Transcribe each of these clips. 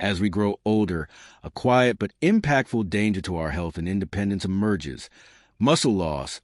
As we grow older, a quiet but impactful danger to our health and independence emerges: muscle loss,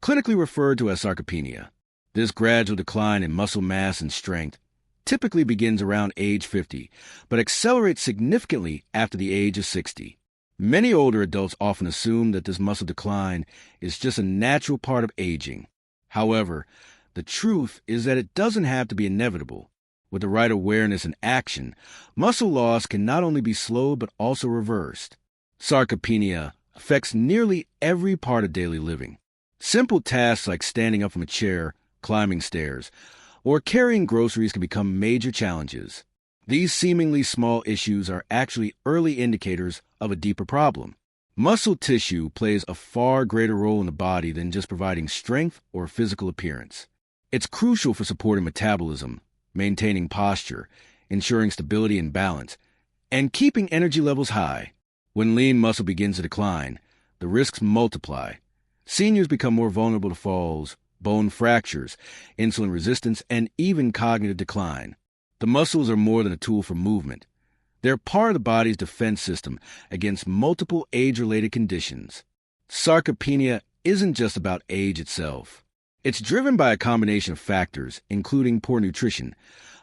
clinically referred to as sarcopenia. This gradual decline in muscle mass and strength typically begins around age 50, but accelerates significantly after the age of 60. Many older adults often assume that this muscle decline is just a natural part of aging. However, the truth is that it doesn't have to be inevitable. With the right awareness and action, muscle loss can not only be slowed but also reversed. Sarcopenia affects nearly every part of daily living. Simple tasks like standing up from a chair, climbing stairs, or carrying groceries can become major challenges. These seemingly small issues are actually early indicators of a deeper problem. Muscle tissue plays a far greater role in the body than just providing strength or physical appearance. It's crucial for supporting metabolism, maintaining posture, ensuring stability and balance, and keeping energy levels high. When lean muscle begins to decline, the risks multiply. Seniors become more vulnerable to falls, bone fractures, insulin resistance, and even cognitive decline. The muscles are more than a tool for movement. They're part of the body's defense system against multiple age-related conditions. Sarcopenia isn't just about age itself. It's driven by a combination of factors, including poor nutrition,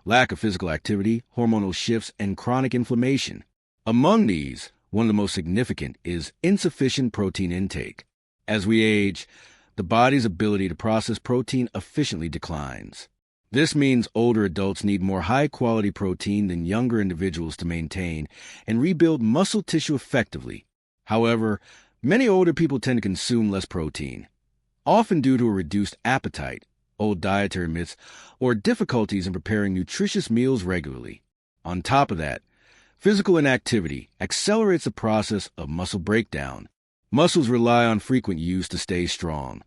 lack of physical activity, hormonal shifts, and chronic inflammation. Among these, one of the most significant is insufficient protein intake. As we age, the body's ability to process protein efficiently declines. This means older adults need more high-quality protein than younger individuals to maintain and rebuild muscle tissue effectively. However, many older people tend to consume less protein, often due to a reduced appetite, old dietary myths, or difficulties in preparing nutritious meals regularly. On top of that, physical inactivity accelerates the process of muscle breakdown. Muscles rely on frequent use to stay strong.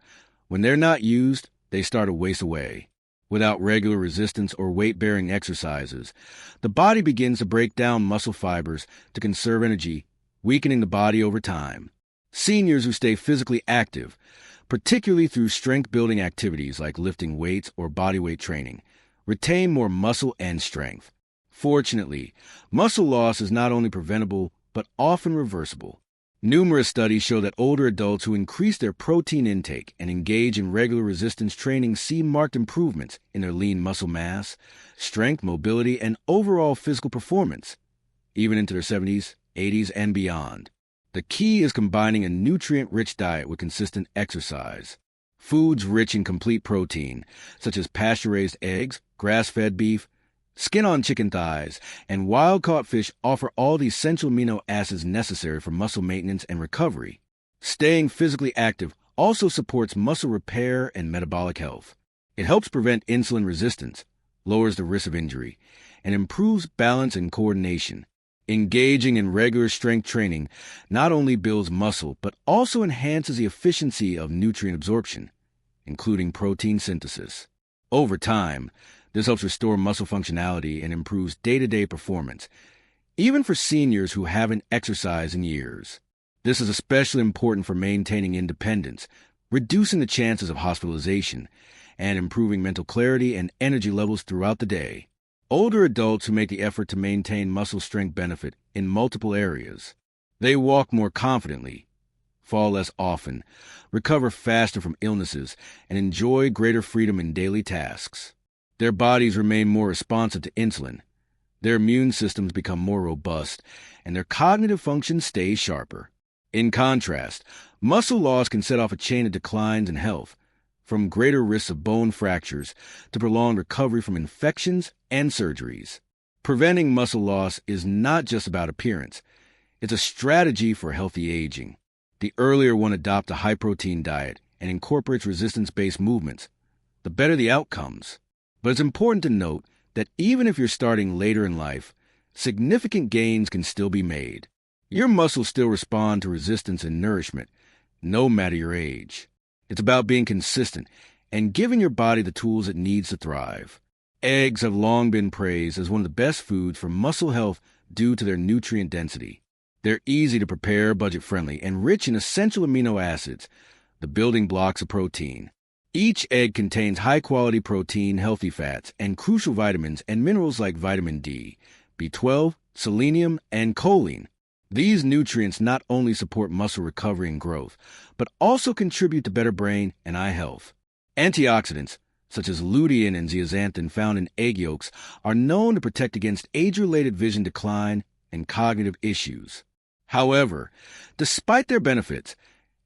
When they're not used, they start to waste away. Without regular resistance or weight-bearing exercises, the body begins to break down muscle fibers to conserve energy, weakening the body over time. Seniors who stay physically active, particularly through strength-building activities like lifting weights or bodyweight training, retain more muscle and strength. Fortunately, muscle loss is not only preventable but often reversible. Numerous studies show that older adults who increase their protein intake and engage in regular resistance training see marked improvements in their lean muscle mass, strength, mobility, and overall physical performance, even into their 70s, 80s, and beyond. The key is combining a nutrient-rich diet with consistent exercise. Foods rich in complete protein, such as pasture-raised eggs, grass-fed beef, skin-on chicken thighs, and wild-caught fish offer all the essential amino acids necessary for muscle maintenance and recovery. Staying physically active also supports muscle repair and metabolic health. It helps prevent insulin resistance, lowers the risk of injury, and improves balance and coordination. Engaging in regular strength training not only builds muscle, but also enhances the efficiency of nutrient absorption, including protein synthesis. Over time, this helps restore muscle functionality and improves day-to-day performance, even for seniors who haven't exercised in years. This is especially important for maintaining independence, reducing the chances of hospitalization, and improving mental clarity and energy levels throughout the day. Older adults who make the effort to maintain muscle strength benefit in multiple areas. They walk more confidently, fall less often, recover faster from illnesses, and enjoy greater freedom in daily tasks. Their bodies remain more responsive to insulin, their immune systems become more robust, and their cognitive function stays sharper. In contrast, muscle loss can set off a chain of declines in health, from greater risks of bone fractures to prolonged recovery from infections and surgeries. Preventing muscle loss is not just about appearance. It's a strategy for healthy aging. The earlier one adopts a high-protein diet and incorporates resistance-based movements, the better the outcomes. But it's important to note that even if you're starting later in life, significant gains can still be made. Your muscles still respond to resistance and nourishment, no matter your age. It's about being consistent and giving your body the tools it needs to thrive. Eggs have long been praised as one of the best foods for muscle health due to their nutrient density. They're easy to prepare, budget-friendly, and rich in essential amino acids, the building blocks of protein. Each egg contains high-quality protein, healthy fats, and crucial vitamins and minerals like vitamin D, B12, selenium, and choline. These nutrients not only support muscle recovery and growth, but also contribute to better brain and eye health. Antioxidants, such as lutein and zeaxanthin found in egg yolks, are known to protect against age-related vision decline and cognitive issues. However, despite their benefits,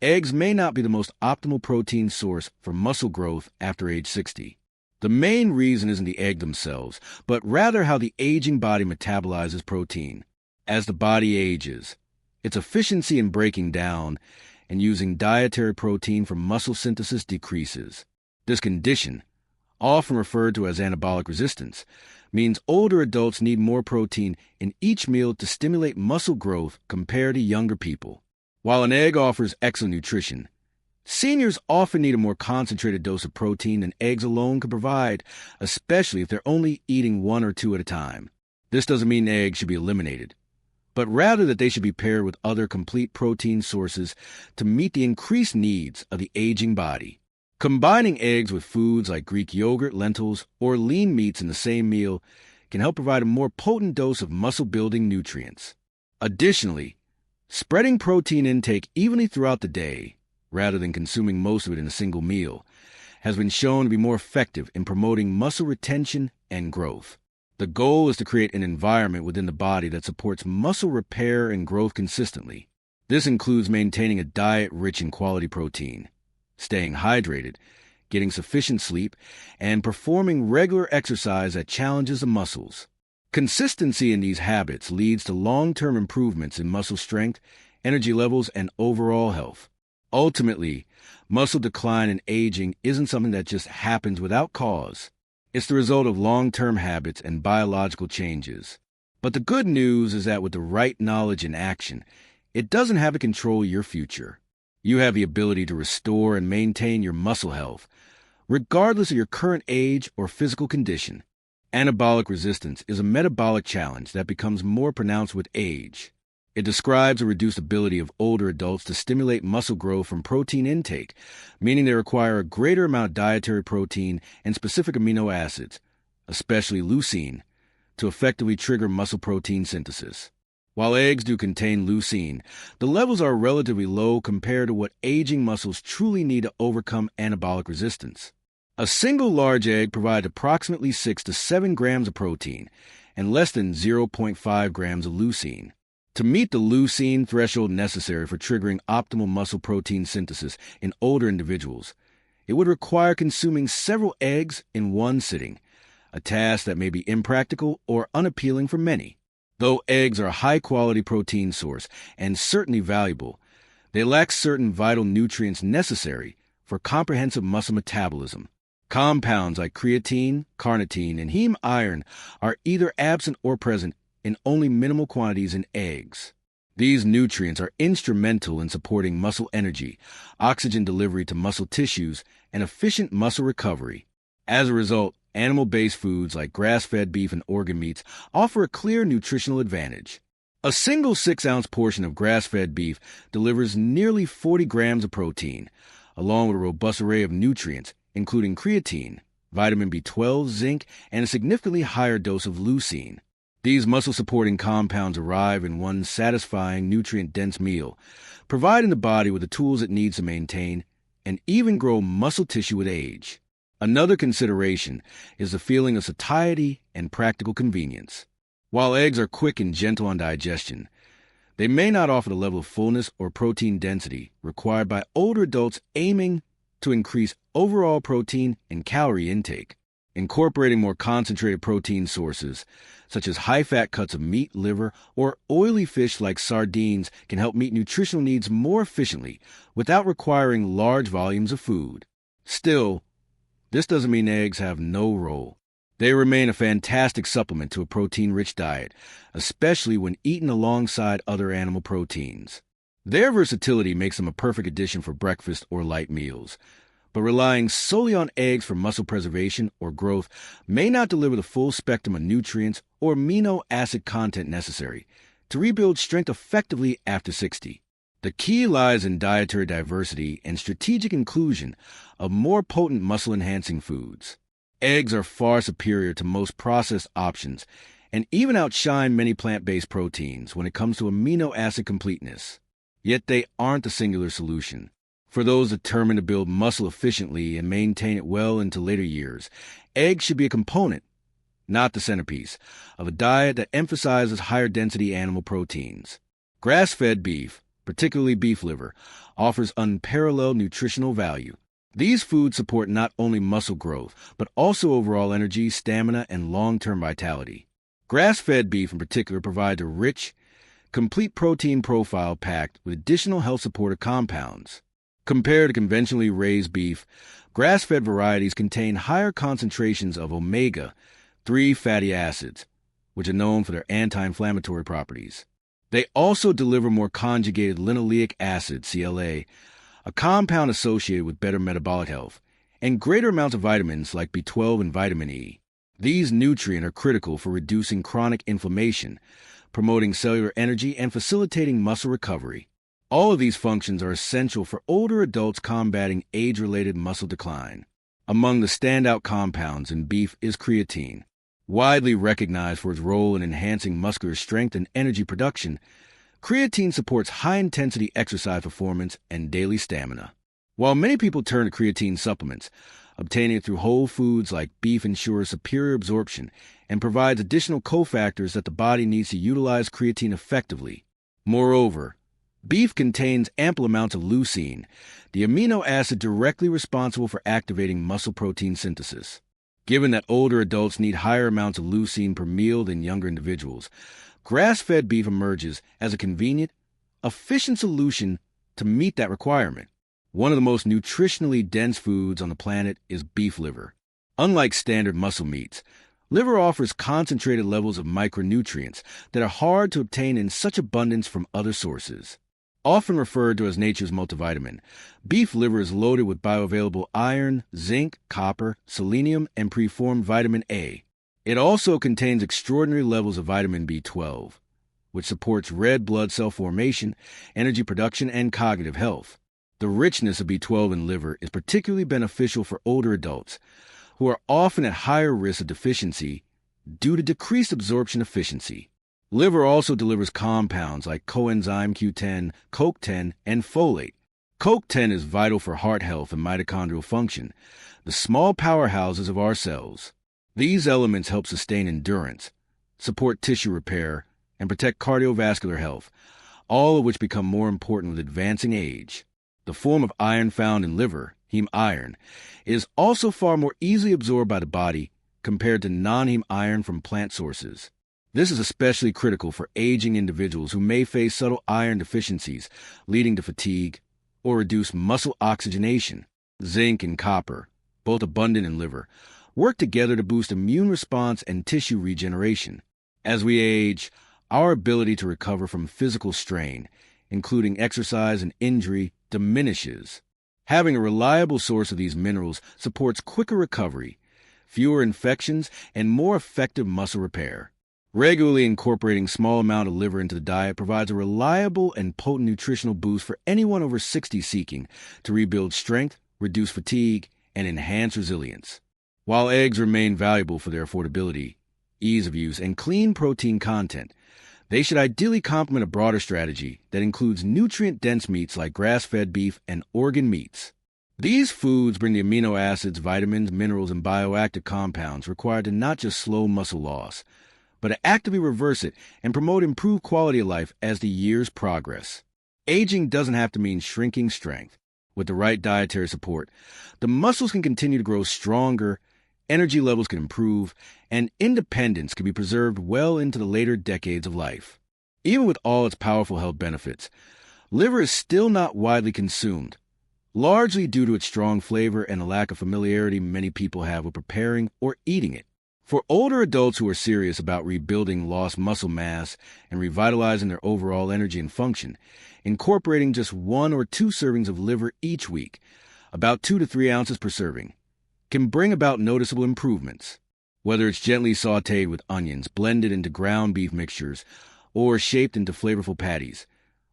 eggs may not be the most optimal protein source for muscle growth after age 60. The main reason isn't the egg themselves, but rather how the aging body metabolizes protein. As the body ages, its efficiency in breaking down and using dietary protein for muscle synthesis decreases. This condition, often referred to as anabolic resistance, means older adults need more protein in each meal to stimulate muscle growth compared to younger people. While an egg offers excellent nutrition, seniors often need a more concentrated dose of protein than eggs alone could provide, especially if they're only eating one or two at a time. This doesn't mean eggs should be eliminated, but rather that they should be paired with other complete protein sources to meet the increased needs of the aging body. Combining eggs with foods like Greek yogurt, lentils, or lean meats in the same meal can help provide a more potent dose of muscle-building nutrients. Additionally, spreading protein intake evenly throughout the day, rather than consuming most of it in a single meal, has been shown to be more effective in promoting muscle retention and growth. The goal is to create an environment within the body that supports muscle repair and growth consistently. This includes maintaining a diet rich in quality protein, staying hydrated, getting sufficient sleep, and performing regular exercise that challenges the muscles. Consistency in these habits leads to long-term improvements in muscle strength, energy levels, and overall health. Ultimately, muscle decline and aging isn't something that just happens without cause. It's the result of long-term habits and biological changes. But the good news is that with the right knowledge and action, it doesn't have to control your future. You have the ability to restore and maintain your muscle health, regardless of your current age or physical condition. Anabolic resistance is a metabolic challenge that becomes more pronounced with age. It describes a reduced ability of older adults to stimulate muscle growth from protein intake, meaning they require a greater amount of dietary protein and specific amino acids, especially leucine, to effectively trigger muscle protein synthesis. While eggs do contain leucine, the levels are relatively low compared to what aging muscles truly need to overcome anabolic resistance. A single large egg provides approximately 6 to 7 grams of protein and less than 0.5 grams of leucine. To meet the leucine threshold necessary for triggering optimal muscle protein synthesis in older individuals, it would require consuming several eggs in one sitting, a task that may be impractical or unappealing for many. Though eggs are a high-quality protein source and certainly valuable, they lack certain vital nutrients necessary for comprehensive muscle metabolism. Compounds like creatine, carnitine, and heme iron are either absent or present in only minimal quantities in eggs. These nutrients are instrumental in supporting muscle energy, oxygen delivery to muscle tissues, and efficient muscle recovery. As a result, animal-based foods like grass-fed beef and organ meats offer a clear nutritional advantage. A single 6-ounce portion of grass-fed beef delivers nearly 40 grams of protein, along with a robust array of nutrients, including creatine, vitamin B12, zinc, and a significantly higher dose of leucine. These muscle-supporting compounds arrive in one satisfying, nutrient-dense meal, providing the body with the tools it needs to maintain and even grow muscle tissue with age. Another consideration is the feeling of satiety and practical convenience. While eggs are quick and gentle on digestion, they may not offer the level of fullness or protein density required by older adults aiming to increase overall protein and calorie intake. Incorporating more concentrated protein sources, such as high-fat cuts of meat, liver, or oily fish like sardines, can help meet nutritional needs more efficiently without requiring large volumes of food. Still, this doesn't mean eggs have no role. They remain a fantastic supplement to a protein-rich diet, especially when eaten alongside other animal proteins. Their versatility makes them a perfect addition for breakfast or light meals. But relying solely on eggs for muscle preservation or growth may not deliver the full spectrum of nutrients or amino acid content necessary to rebuild strength effectively after 60. The key lies in dietary diversity and strategic inclusion of more potent muscle-enhancing foods. Eggs are far superior to most processed options and even outshine many plant-based proteins when it comes to amino acid completeness. Yet they aren't the singular solution. For those determined to build muscle efficiently and maintain it well into later years, eggs should be a component, not the centerpiece, of a diet that emphasizes higher density animal proteins. Grass-fed beef, particularly beef liver, offers unparalleled nutritional value. These foods support not only muscle growth, but also overall energy, stamina, and long-term vitality. Grass-fed beef in particular provides a rich, complete protein profile packed with additional health-supportive compounds. Compared to conventionally raised beef, grass-fed varieties contain higher concentrations of omega-3 fatty acids, which are known for their anti-inflammatory properties. They also deliver more conjugated linoleic acid, CLA, a compound associated with better metabolic health, and greater amounts of vitamins like B12 and vitamin E. These nutrients are critical for reducing chronic inflammation, promoting cellular energy, and facilitating muscle recovery. All of these functions are essential for older adults combating age-related muscle decline. Among the standout compounds in beef is creatine. Widely recognized for its role in enhancing muscular strength and energy production, creatine supports high-intensity exercise performance and daily stamina. While many people turn to creatine supplements, obtaining it through whole foods like beef ensures superior absorption and provides additional cofactors that the body needs to utilize creatine effectively. Moreover, beef contains ample amounts of leucine, the amino acid directly responsible for activating muscle protein synthesis. Given that older adults need higher amounts of leucine per meal than younger individuals, grass-fed beef emerges as a convenient, efficient solution to meet that requirement. One of the most nutritionally dense foods on the planet is beef liver. Unlike standard muscle meats, liver offers concentrated levels of micronutrients that are hard to obtain in such abundance from other sources. Often referred to as nature's multivitamin, beef liver is loaded with bioavailable iron, zinc, copper, selenium, and preformed vitamin A. It also contains extraordinary levels of vitamin B12, which supports red blood cell formation, energy production, and cognitive health. The richness of B12 in liver is particularly beneficial for older adults, who are often at higher risk of deficiency due to decreased absorption efficiency. Liver also delivers compounds like coenzyme Q10, CoQ10, and folate. CoQ10 is vital for heart health and mitochondrial function, the small powerhouses of our cells. These elements help sustain endurance, support tissue repair, and protect cardiovascular health, all of which become more important with advancing age. The form of iron found in liver, heme iron, is also far more easily absorbed by the body compared to non-heme iron from plant sources. This is especially critical for aging individuals who may face subtle iron deficiencies, leading to fatigue or reduced muscle oxygenation. Zinc and copper, both abundant in liver, work together to boost immune response and tissue regeneration. As we age, our ability to recover from physical strain, including exercise and injury, diminishes. Having a reliable source of these minerals supports quicker recovery, fewer infections, and more effective muscle repair. Regularly incorporating small amount of liver into the diet provides a reliable and potent nutritional boost for anyone over 60 seeking to rebuild strength, reduce fatigue, and enhance resilience. While eggs remain valuable for their affordability, ease of use, and clean protein content, they should ideally complement a broader strategy that includes nutrient-dense meats like grass-fed beef and organ meats. These foods bring the amino acids, vitamins, minerals, and bioactive compounds required to not just slow muscle loss, but to actively reverse it and promote improved quality of life as the years progress. Aging doesn't have to mean shrinking strength. With the right dietary support, the muscles can continue to grow stronger, energy levels can improve, and independence can be preserved well into the later decades of life. Even with all its powerful health benefits, liver is still not widely consumed, largely due to its strong flavor and the lack of familiarity many people have with preparing or eating it. For older adults who are serious about rebuilding lost muscle mass and revitalizing their overall energy and function, incorporating just 1 or 2 servings of liver each week, about 2 to 3 ounces per serving, can bring about noticeable improvements. Whether it's gently sautéed with onions, blended into ground beef mixtures, or shaped into flavorful patties,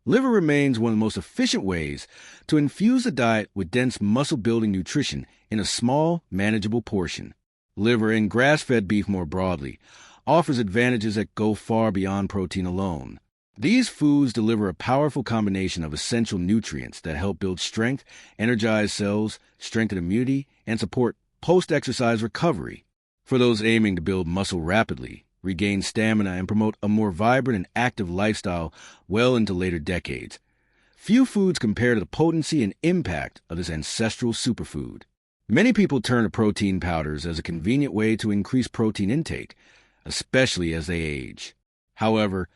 liver remains one of the most efficient ways to infuse the diet with dense muscle-building nutrition in a small, manageable portion. Liver and grass-fed beef more broadly offers advantages that go far beyond protein alone. These foods deliver a powerful combination of essential nutrients that help build strength, energize cells, strengthen immunity, and support post-exercise recovery. For those aiming to build muscle rapidly, regain stamina, and promote a more vibrant and active lifestyle well into later decades, few foods compare to the potency and impact of this ancestral superfood. Many people turn to protein powders as a convenient way to increase protein intake, especially as they age. However,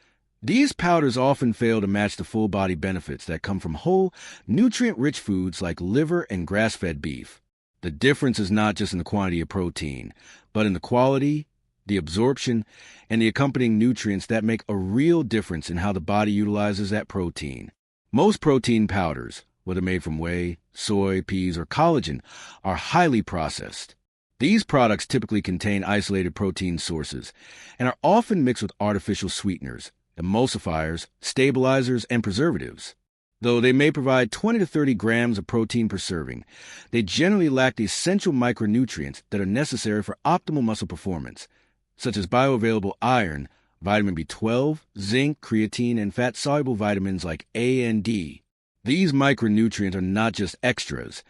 these powders often fail to match the full-body benefits that come from whole, nutrient-rich foods like liver and grass-fed beef. The difference is not just in the quantity of protein, but in the quality, the absorption, and the accompanying nutrients that make a real difference in how the body utilizes that protein. Most protein powders, whether made from whey, soy, peas, or collagen, are highly processed. These products typically contain isolated protein sources and are often mixed with artificial sweeteners, emulsifiers, stabilizers, and preservatives. Though they may provide 20 to 30 grams of protein per serving, they generally lack the essential micronutrients that are necessary for optimal muscle performance, such as bioavailable iron, vitamin B12, zinc, creatine, and fat-soluble vitamins like A and D. These micronutrients are not just extras.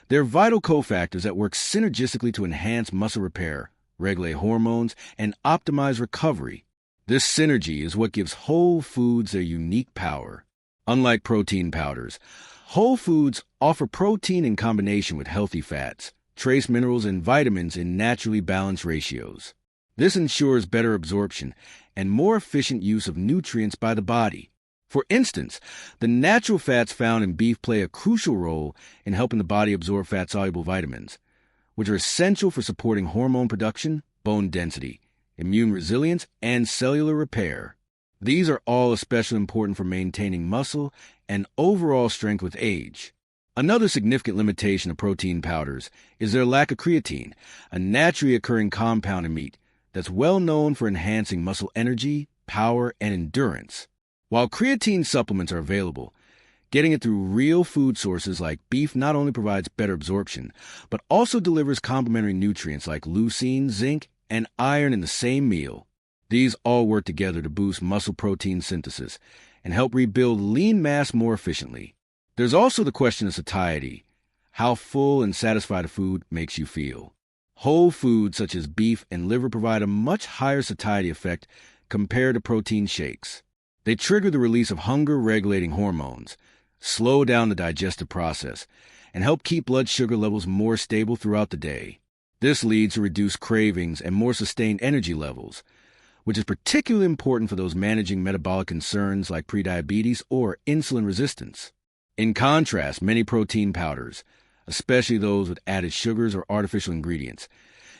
They're vital cofactors that work synergistically to enhance muscle repair, regulate hormones, and optimize recovery. This synergy is what gives whole foods their unique power. Unlike protein powders, whole foods offer protein in combination with healthy fats, trace minerals, and vitamins in naturally balanced ratios. This ensures better absorption and more efficient use of nutrients by the body. For instance, the natural fats found in beef play a crucial role in helping the body absorb fat-soluble vitamins, which are essential for supporting hormone production, bone density, immune resilience, and cellular repair. These are all especially important for maintaining muscle and overall strength with age. Another significant limitation of protein powders is their lack of creatine, a naturally occurring compound in meat that's well known for enhancing muscle energy, power, and endurance. While creatine supplements are available, getting it through real food sources like beef not only provides better absorption, but also delivers complementary nutrients like leucine, zinc, and iron in the same meal. These all work together to boost muscle protein synthesis and help rebuild lean mass more efficiently. There's also the question of satiety, how full and satisfied a food makes you feel. Whole foods such as beef and liver provide a much higher satiety effect compared to protein shakes. They trigger the release of hunger-regulating hormones, slow down the digestive process, and help keep blood sugar levels more stable throughout the day. This leads to reduced cravings and more sustained energy levels, which is particularly important for those managing metabolic concerns like prediabetes or insulin resistance. In contrast, many protein powders, especially those with added sugars or artificial ingredients,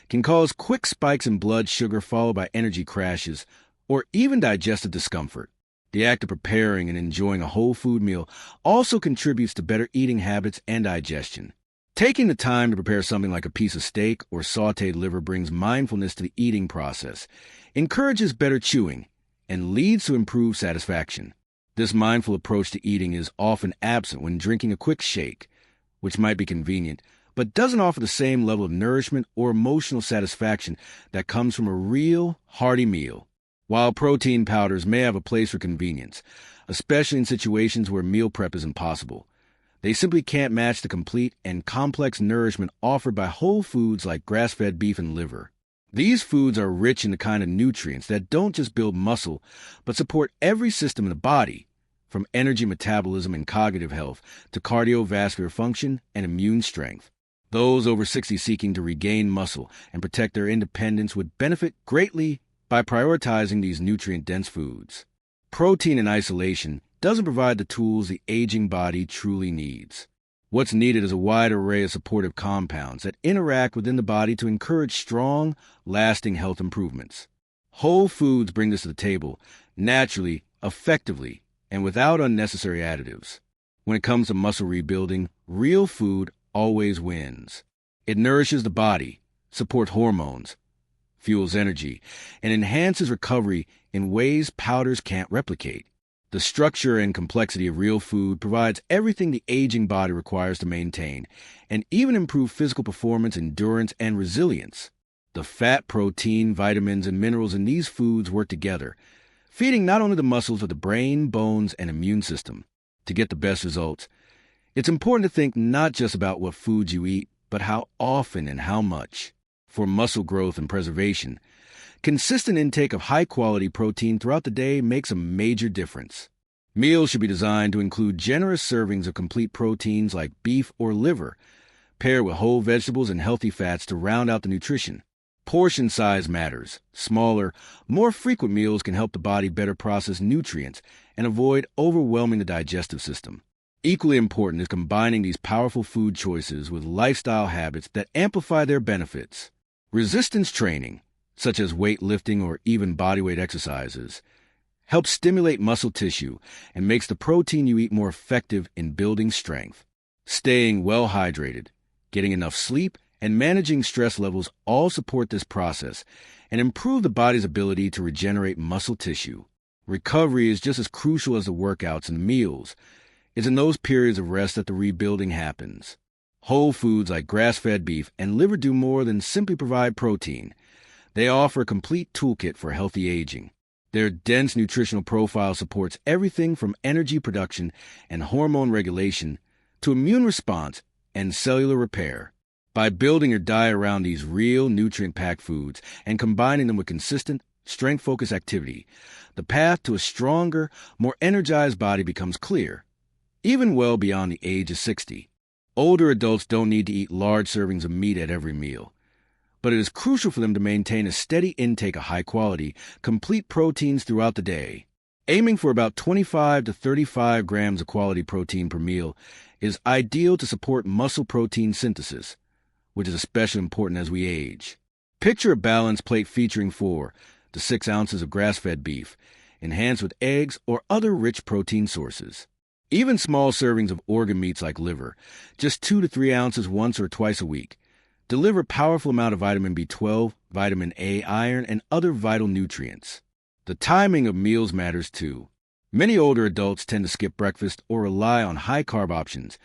can cause quick spikes in blood sugar followed by energy crashes or even digestive discomfort. The act of preparing and enjoying a whole food meal also contributes to better eating habits and digestion. Taking the time to prepare something like a piece of steak or sautéed liver brings mindfulness to the eating process, encourages better chewing, and leads to improved satisfaction. This mindful approach to eating is often absent when drinking a quick shake, which might be convenient, but doesn't offer the same level of nourishment or emotional satisfaction that comes from a real, hearty meal. While protein powders may have a place for convenience, especially in situations where meal prep is impossible, they simply can't match the complete and complex nourishment offered by whole foods like grass-fed beef and liver. These foods are rich in the kind of nutrients that don't just build muscle, but support every system in the body, from energy metabolism and cognitive health to cardiovascular function and immune strength. Those over 60 seeking to regain muscle and protect their independence would benefit greatly by prioritizing these nutrient-dense foods. Protein in isolation doesn't provide the tools the aging body truly needs. What's needed is a wide array of supportive compounds that interact within the body to encourage strong, lasting health improvements. Whole foods bring this to the table, naturally, effectively, and without unnecessary additives. When it comes to muscle rebuilding, real food always wins. It nourishes the body, supports hormones, fuels energy, and enhances recovery in ways powders can't replicate. The structure and complexity of real food provides everything the aging body requires to maintain and even improve physical performance, endurance, and resilience. The fat, protein, vitamins, and minerals in these foods work together, feeding not only the muscles but the brain, bones, and immune system. To get the best results, it's important to think not just about what foods you eat, but how often and how much. For muscle growth and preservation, consistent intake of high-quality protein throughout the day makes a major difference. Meals should be designed to include generous servings of complete proteins like beef or liver, paired with whole vegetables and healthy fats to round out the nutrition. Portion size matters. Smaller, more frequent meals can help the body better process nutrients and avoid overwhelming the digestive system. Equally important is combining these powerful food choices with lifestyle habits that amplify their benefits. Resistance training, such as weightlifting or even bodyweight exercises, helps stimulate muscle tissue and makes the protein you eat more effective in building strength. Staying well hydrated, getting enough sleep, and managing stress levels all support this process and improve the body's ability to regenerate muscle tissue. Recovery is just as crucial as the workouts and the meals. It's in those periods of rest that the rebuilding happens. Whole foods like grass-fed beef and liver do more than simply provide protein. They offer a complete toolkit for healthy aging. Their dense nutritional profile supports everything from energy production and hormone regulation to immune response and cellular repair. By building your diet around these real nutrient-packed foods and combining them with consistent, strength-focused activity, the path to a stronger, more energized body becomes clear, even well beyond the age of 60. Older adults don't need to eat large servings of meat at every meal, but it is crucial for them to maintain a steady intake of high-quality, complete proteins throughout the day. Aiming for about 25 to 35 grams of quality protein per meal is ideal to support muscle protein synthesis, which is especially important as we age. Picture a balanced plate featuring 4 to 6 ounces of grass-fed beef, enhanced with eggs or other rich protein sources. Even small servings of organ meats like liver, just 2 to 3 ounces once or twice a week, deliver a powerful amount of vitamin B12, vitamin A, iron, and other vital nutrients. The timing of meals matters too. Many older adults tend to skip breakfast or rely on high-carb options,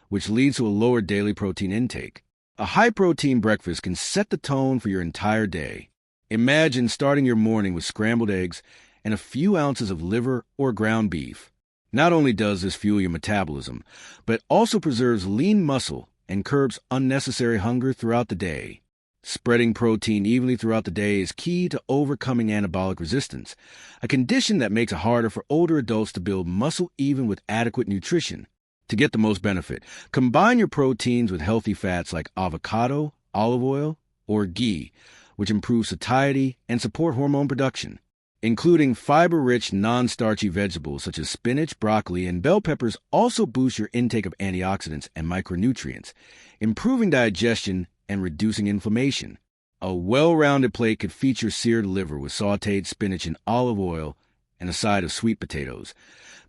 which leads to a lower daily protein intake. A high-protein breakfast can set the tone for your entire day. Imagine starting your morning with scrambled eggs and a few ounces of liver or ground beef. Not only does this fuel your metabolism, but it also preserves lean muscle and curbs unnecessary hunger throughout the day. Spreading protein evenly throughout the day is key to overcoming anabolic resistance, a condition that makes it harder for older adults to build muscle even with adequate nutrition. To get the most benefit, combine your proteins with healthy fats like avocado, olive oil, or ghee, which improve satiety and support hormone production. Including fiber-rich, non-starchy vegetables such as spinach, broccoli, and bell peppers also boost your intake of antioxidants and micronutrients, improving digestion and reducing inflammation. A well-rounded plate could feature seared liver with sautéed spinach and olive oil and a side of sweet potatoes,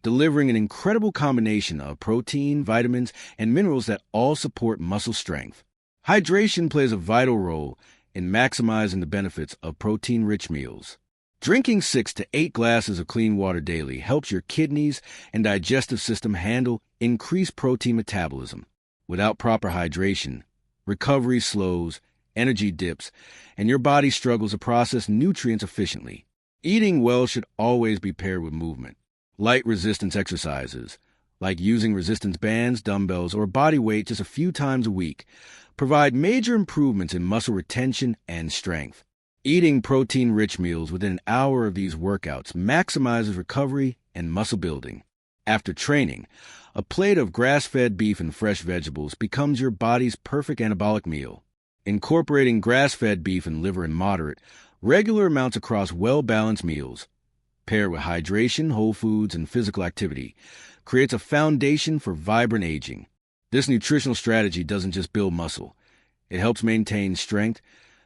delivering an incredible combination of protein, vitamins, and minerals that all support muscle strength. Hydration plays a vital role in maximizing the benefits of protein-rich meals. Drinking 6 to 8 glasses of clean water daily helps your kidneys and digestive system handle increased protein metabolism. Without proper hydration, recovery slows, energy dips, and your body struggles to process nutrients efficiently. Eating well should always be paired with movement. Light resistance exercises, like using resistance bands, dumbbells, or body weight just a few times a week, provide major improvements in muscle retention and strength. Eating protein-rich meals within an hour of these workouts maximizes recovery and muscle building. After training, a plate of grass-fed beef and fresh vegetables becomes your body's perfect anabolic meal. Incorporating grass-fed beef and liver in moderate, regular amounts across well-balanced meals, paired with hydration, whole foods, and physical activity, creates a foundation for vibrant aging. This nutritional strategy doesn't just build muscle. It helps maintain strength,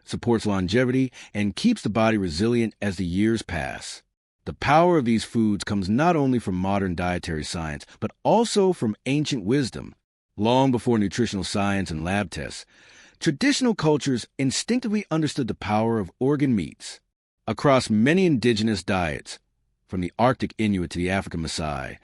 supports longevity, and keeps the body resilient as the years pass. The power of these foods comes not only from modern dietary science, but also from ancient wisdom. Long before nutritional science and lab tests, traditional cultures instinctively understood the power of organ meats. Across many indigenous diets, from the Arctic Inuit to the African Maasai,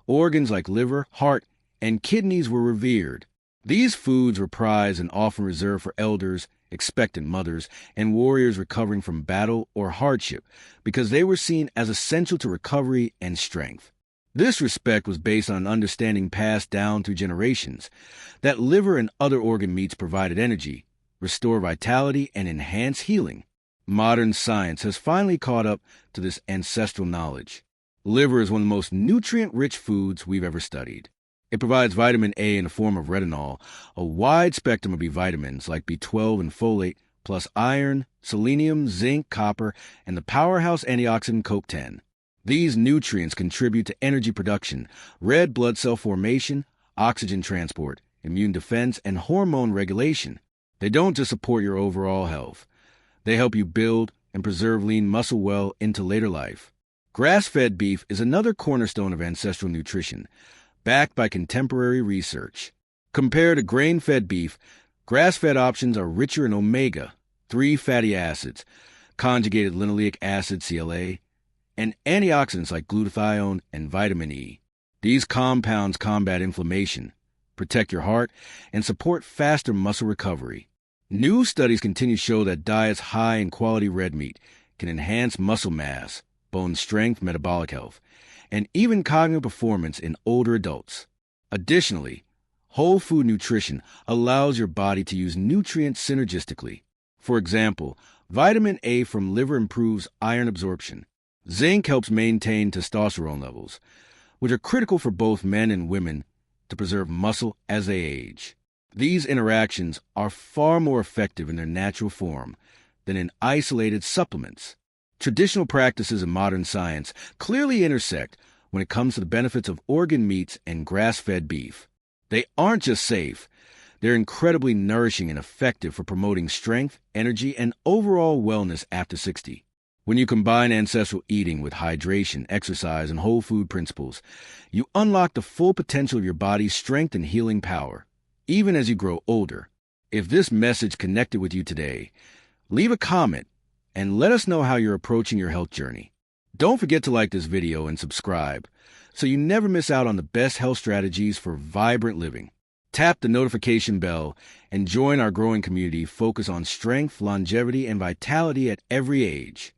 organs like liver, heart, and kidneys were revered. These foods were prized and often reserved for elders expectant mothers, and warriors recovering from battle or hardship because they were seen as essential to recovery and strength. This respect was based on an understanding passed down through generations that liver and other organ meats provided energy, restore vitality, and enhance healing. Modern science has finally caught up to this ancestral knowledge. Liver is one of the most nutrient-rich foods we've ever studied. It provides vitamin A in the form of retinol, a wide spectrum of B vitamins like B12 and folate, plus iron, selenium, zinc, copper, and the powerhouse antioxidant CoQ10. These nutrients contribute to energy production, red blood cell formation, oxygen transport, immune defense, and hormone regulation. They don't just support your overall health. They help you build and preserve lean muscle well into later life. Grass-fed beef is another cornerstone of ancestral nutrition, backed by contemporary research. Compared to grain-fed beef, grass-fed options are richer in omega-3 fatty acids, conjugated linoleic acid CLA, and antioxidants like glutathione and vitamin E. These compounds combat inflammation, protect your heart, and support faster muscle recovery. New studies continue to show that diets high in quality red meat can enhance muscle mass, bone strength, metabolic health, and even cognitive performance in older adults. Additionally, whole food nutrition allows your body to use nutrients synergistically. For example, vitamin A from liver improves iron absorption. Zinc helps maintain testosterone levels, which are critical for both men and women to preserve muscle as they age. These interactions are far more effective in their natural form than in isolated supplements. Traditional practices and modern science clearly intersect when it comes to the benefits of organ meats and grass-fed beef. They aren't just safe, they're incredibly nourishing and effective for promoting strength, energy, and overall wellness after 60. When you combine ancestral eating with hydration, exercise, and whole food principles, you unlock the full potential of your body's strength and healing power, even as you grow older. If this message connected with you today, leave a comment and let us know how you're approaching your health journey. Don't forget to like this video and subscribe so you never miss out on the best health strategies for vibrant living. Tap the notification bell and join our growing community focused on strength, longevity, and vitality at every age.